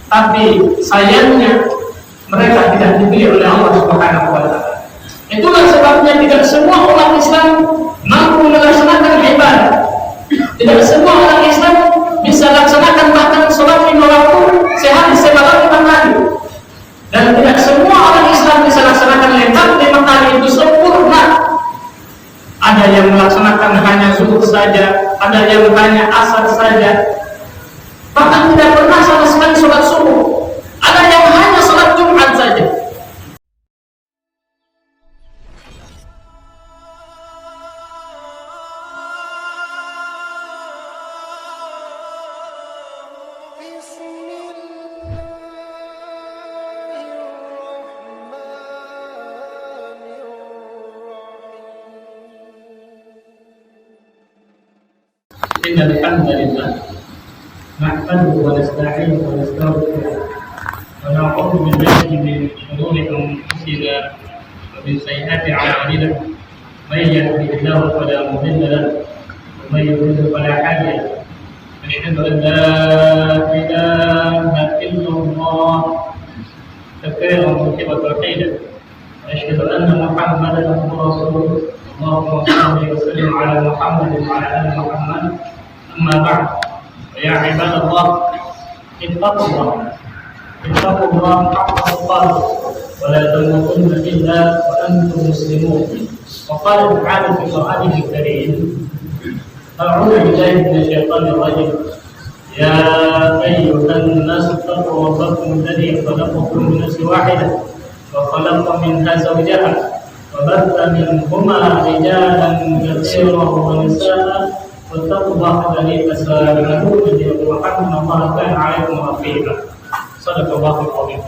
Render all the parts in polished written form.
tapi sayangnya mereka tidak dipilih oleh Allah Subhanahu wa Ta'ala. Itulah sebabnya tidak semua umat Islam mampu melaksanakan ibadah. Tidak semua orang Islam bisa laksanakan bahkan sholat 5 waktu sehari semalam 5 kali. Dan tidak semua orang Islam bisa laksanakan lengkap 5 kali itu sempurna. Ada yang melaksanakan hanya zuhur saja, ada yang hanya asar saja, bahkan tidak pernah sama sekali sholat subuh. Ada yang hanya sholat Jumat saja. إن الحمد لله نحمده ونستعينه ونستغفره ونعوذ بالله من شرور أنفسنا ومن سيئات أعمالنا من يهده الله فلا مضل له ومن يضلل فلا هادي له أشهد أن لا إله إلا الله كثيرا محب توحيدا وأشهد أن محمدا عبده ورسوله اللهم صل وسلم على محمد وعلى آل محمد أما بعد فيا عباد الله اتقوا الله حق تقاته ولا تموتن إلا وأنتم مسلمون. وقال تعالى في قرآنه الكريم أعوذ بالله من الشيطان الرجيم يا أيها الناس اتقوا ربكم الذي خلقكم من نفس واحدة وخلق منها زوجها وبث منهما رجالا كثيرا ونساء واتقوا الله الذي تساءلون به وارحموا الله كان عليكم رقيبا. صدق الله العظيم.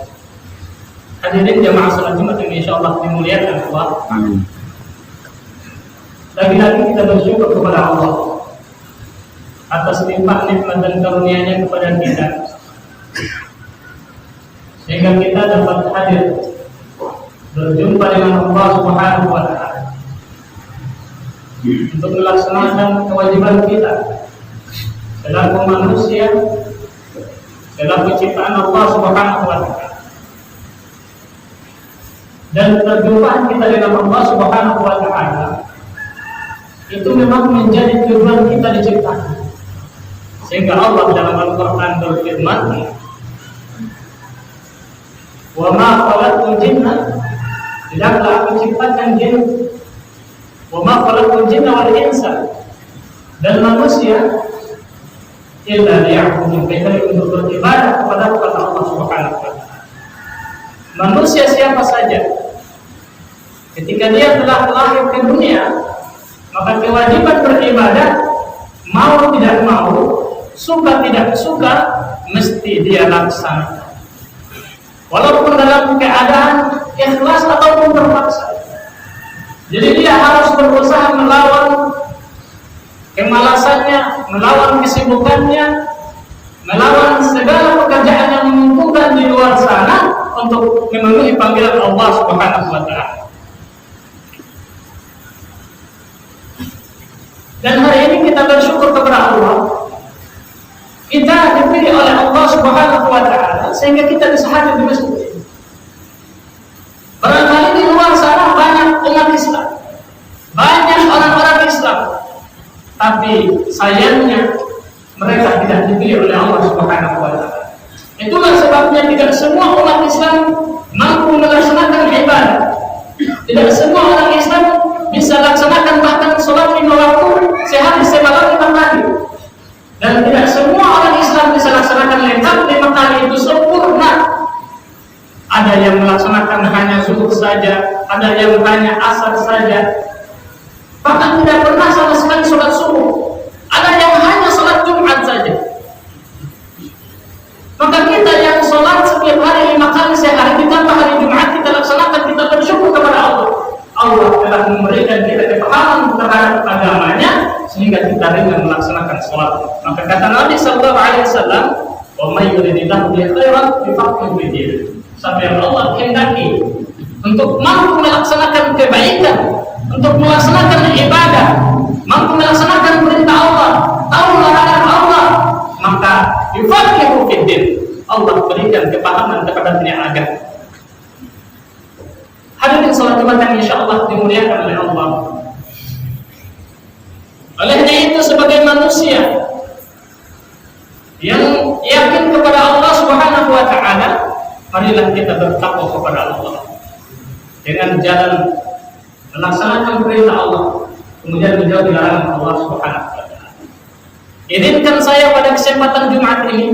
Hadirin jamaah salat Jumat yang insyaallah dimuliakan Allah. Amin. Lagi-lagi kita bersyukur kepada Allah atas limpah nikmat dan karunia-Nya kepada kita, sehingga kita dapat hadir berjumpa dengan Allah Subhanahu wa Ta'ala untuk melaksanakan kewajiban kita selaku manusia, selaku ciptaan Allah Subhanahu wa Ta'ala. Dan perjumpaan kita dengan Allah Subhanahu wa Ta'ala itu memang menjadi tujuan kita diciptakan. Sehingga Allah dalam Al-Quran berfirman, "Wa ma khalaqtul jinna," tidaklah aku ciptakan jin, "wa ma khalaqtul jinna wal insa," dan manusia illa liya'budun, kecuali untuk beribadah kepada Allah Subhanahu wa Ta'ala. Manusia siapa saja, ketika dia telah lahir ke dunia, maka kewajiban beribadah, mau tidak mau, suka tidak suka, mesti dia laksanakan, walaupun dalam keadaan ikhlas ataupun terpaksa. Jadi dia harus berusaha melawan kemalasannya, melawan kesibukannya, melawan segala pekerjaan yang mengumpulkan di luar sana untuk memenuhi panggilan Allah Subhanahu wa Ta'ala. Dan hari ini kita bersyukur kepada Allah, kita dipilih oleh Allah Subhanahu wa Ta'ala sehingga kita bisa hadir di masjid. Barangkali di luar sana banyak umat Islam, banyak orang-orang Islam, tapi sayangnya mereka tidak dipilih oleh Allah Subhanahu wa Ta'ala. Itulah sebabnya tidak semua umat Islam mampu melaksanakan ibadah. Tidak semua orang Islam bisa laksanakan bahkan sholat 5 waktu sehari semalam 5 kali. Dan tidak semua orang Islam bisa laksanakan lengkap 5 kali itu sempurna. Ada yang melaksanakan hanya zuhur saja, ada yang hanya asar saja, bahkan tidak pernah sama sekali sholat subuh. Ada yang hanya sholat Jumat saja. Maka kita yang sholat setiap hari 5 kali sehari, ditambah hari Jumat kita laksanakan, kita bersyukur kepada Allah. Allah telah memberikan kita kepahaman terhadap agamanya sehingga kita ringan melaksanakan sholat. Maka kata Nabi Sallallahu Alaihi Wasallam, "Wa may yuridillahu bihi khairan yufaqihu fid din." Sampai Allah kehendaki untuk mampu melaksanakan kebaikan, untuk melaksanakan ibadah, mampu melaksanakan perintah Allah, tahu larangan Allah, maka yufaqihu fid din. Allah berikan kepahaman kepada dunia agama. Hadirin salat Jumat yang insyaallah dimuliakan oleh Allah. Olehnya itu sebagai manusia yang yakin kepada Allah Subhanahu wa taala, marilah kita bertakwa kepada Allah dengan jalan melaksanakan perintah Allah, kemudian menjauhi larangan Allah Subhanahu wa taala. Izinkan saya pada kesempatan Jumat ini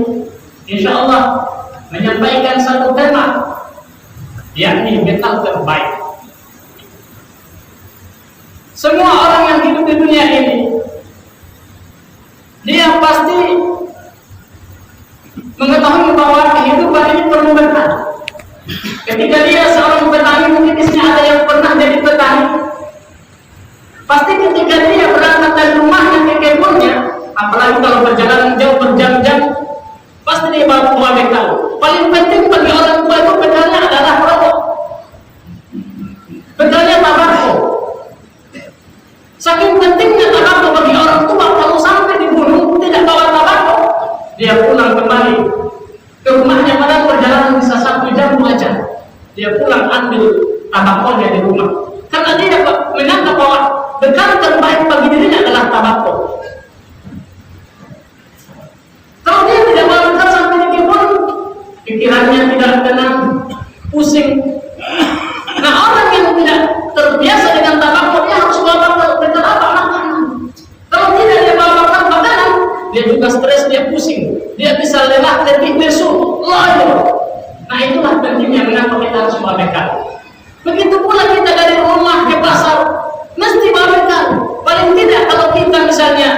insyaallah menyampaikan satu tema, yakni bekal terbaik. Semua orang yang hidup di dunia ini, dia pasti mengetahui bahwa kehidupan ini perlu bekal. Ketika dia seorang petani, mungkin di sini ada yang pernah jadi petani. Pasti ketika dia berangkat dari rumahnya ke kebunnya, apalagi kalau perjalanan jauh berjam-jam, pasti dia bawa bekal. Paling penting bagi orang tua itu bekalnya adalah rokok. Bekalnya tabako. Saking pentingnya tabako bagi orang tua, kalau sampai dibunuh tidak bawa tabako, dia pulang kembali ke rumahnya, padahal perjalanan bisa 1 jam 2 jam. Dia pulang ambil tabakonya di rumah, karena dia menganggap bahwa bekal terbaik bagi dirinya adalah tabako. Kalau dia tidak bawa bekal sampai di kebun, pikirannya tidak tenang, pusing. Nah, orang yang tidak terbiasa dengan tabako, dia harus bawa bekal apa? Makanan. Kalau tidak dia bawa bekal makanan, dia juga stres, dia pusing, dia bisa lelah, letih, lesu, loyo. Nah, itulah pentingnya mengapa kita harus bawa bekal. Begitu pula kita dari rumah ke pasar, mesti bawa bekal. Paling tidak kalau kita misalnya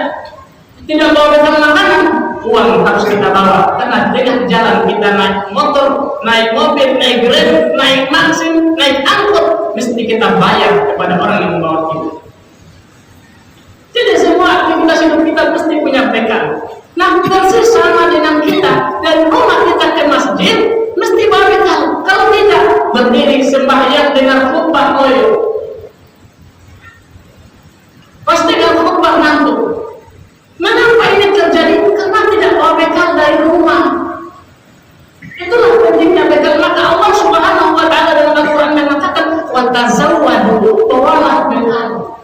tidak bawa bekal makanan, uang harus kita bawa, karena dengan jalan kita naik motor, naik mobil, naik grab, naik Maxim, naik angkot, mesti kita bayar kepada orang yang membawa kita. Jadi semua aktivitas hidup kita mesti punya bekal. Nah, persis sama dengan kita dari rumah kita ke masjid mesti bawa bekal. Kalau tidak, berdiri sembahyang dengan khutbah loyo, pasti dengan khutbah ngantuk. Mengapa ini terjadi? Karena tidak bawa bekal dari rumah. Itulah pentingnya bekal. Maka Allah Subhanahu wa taala dalam Al-Qur'an mengatakan, "Wa tazawwadu", bawalah bekal.